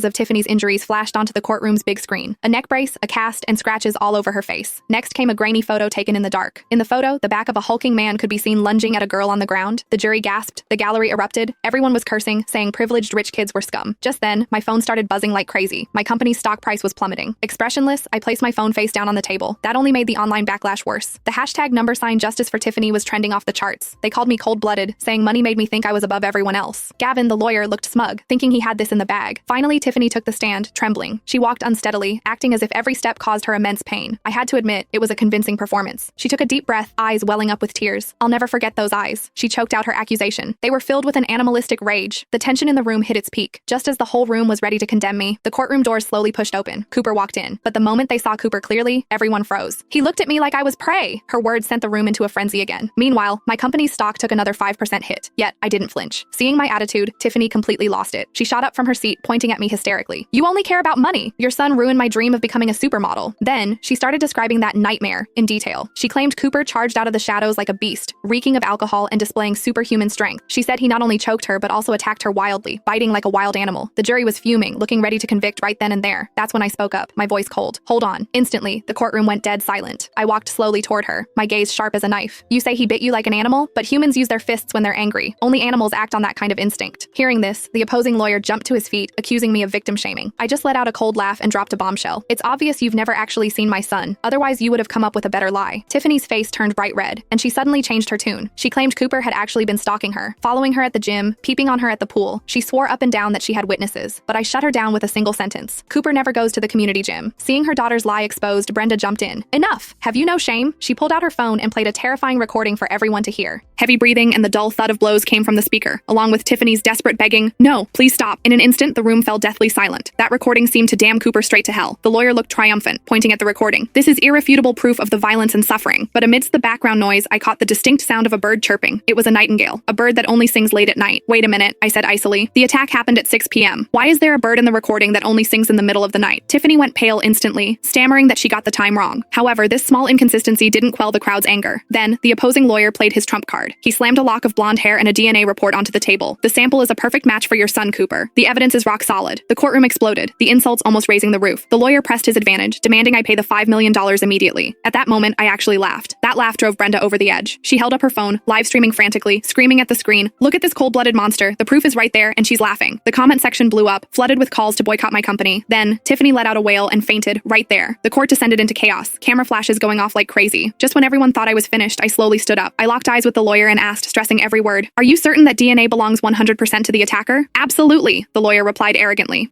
of Tiffany's injuries flashed onto the courtroom's big screen. A neck brace, a cast, and scratches all over her face. Next came a grainy photo taken in the dark. In the photo, the back of a hulking man could be seen lunging at a girl on the ground. The jury gasped, the gallery erupted, everyone was cursing, saying privileged rich kids were scum. Just then, my phone started buzzing like crazy. My company's stock price was plummeting. Expressionless, I placed my phone face down on the table. That only made the online backlash worse. The hashtag #sign Justice for Tiffany was trending off the charts. They called me cold-blooded, saying money made me think I was above everyone else. Gavin, the lawyer, looked smug, thinking he had this in the bag. Finally, Tiffany took the stand, trembling. She walked unsteadily, acting as if every step caused her immense pain. I had to admit, it was a convincing performance. She took a deep breath, eyes welling up with tears. I'll never forget those eyes. She choked out her accusation. They were filled with an animalistic rage. The tension in the room hit its peak. Just as the whole room was ready to condemn me, the courtroom doors slowly pushed open. Cooper walked in. But the moment they saw Cooper clearly, everyone froze. He looked at me like I was prey. Her words sent the room into a frenzy again. Meanwhile, my company's stock took another 5% hit. Yet, I didn't flinch. Seeing my attitude, Tiffany completely lost it. She shot up from her seat, pointing at me hysterically. You only care about money. Your son ruined my dream of becoming a supermodel. Then, she started describing that nightmare in detail. She claimed Cooper charged out of the shadows like a beast, reeking of alcohol and displaying superhuman strength. She said he not only choked her, but also attacked her wildly, biting like a wild animal. The jury was fuming, looking ready to convict right then and there. That's when I spoke up, my voice cold. Hold on. Instantly, the courtroom went dead silent. I walked slowly toward her, my gaze sharp as a knife. You say he bit you like an animal, but humans use their fists when they're angry. Only animals act on that kind of instinct. Hearing this, the opposing lawyer jumped to his feet, accusing me of victim shaming. I just let out a cold laugh and dropped a bombshell. It's obvious you've never actually seen my son. Otherwise, you would have come up with a better lie. Tiffany's face turned bright red, and she suddenly changed her tune. She claimed Cooper had actually been stalking her, following her at the gym, peeping on her at the pool. She swore up and down that she had witnesses, but I shut her down with a single sentence. Cooper never goes to the community gym. Seeing her daughter's lie exposed, Brenda jumped in. Enough! Have you no shame? She pulled out her phone and played a terrifying recording for everyone to hear. Heavy breathing and the dull thud of blows came from the speaker, along with Tiffany's desperate begging, "No, please stop." In an instant, the room fell deathly silent. That recording seemed to damn Cooper straight to hell. The lawyer looked triumphant, pointing at the recording. This is irrefutable proof of the violence and suffering. But amidst the background noise, I caught the distinct sound of a bird chirping. It was a nightingale, a bird that only sings late at night. Wait a minute, I said icily. The attack happened at 6 p.m. Why is there a bird in the recording that only sings in the middle of the night? Tiffany went pale instantly, stammering that she got the time wrong. However, this small inconsistency didn't quell the crowd's anger. Then, the opposing lawyer played his trump card. He slammed a lock of blonde hair and a DNA report onto the table. The sample is a perfect match for your son, Cooper. The evidence is rock solid. The courtroom exploded, the insults almost raising the roof. The lawyer pressed his advantage, demanding I pay the $5 million immediately. At that moment, I actually laughed. That laugh drove Brenda over the edge. She held up her phone, live streaming frantically, screaming at the screen, "Look at this cold-blooded monster. The proof is right there," and she's laughing. The comment section blew up, flooded with calls to boycott my company. Then, Tiffany let out a wail and fainted right there. The court descended into chaos, camera flashes going off like crazy. Just when everyone thought I was finished, I slowly stood up. I locked eyes with the lawyer and asked, stressing every word, "Are you certain that DNA belongs 100% to the attacker?" "Absolutely," the lawyer replied arrogantly.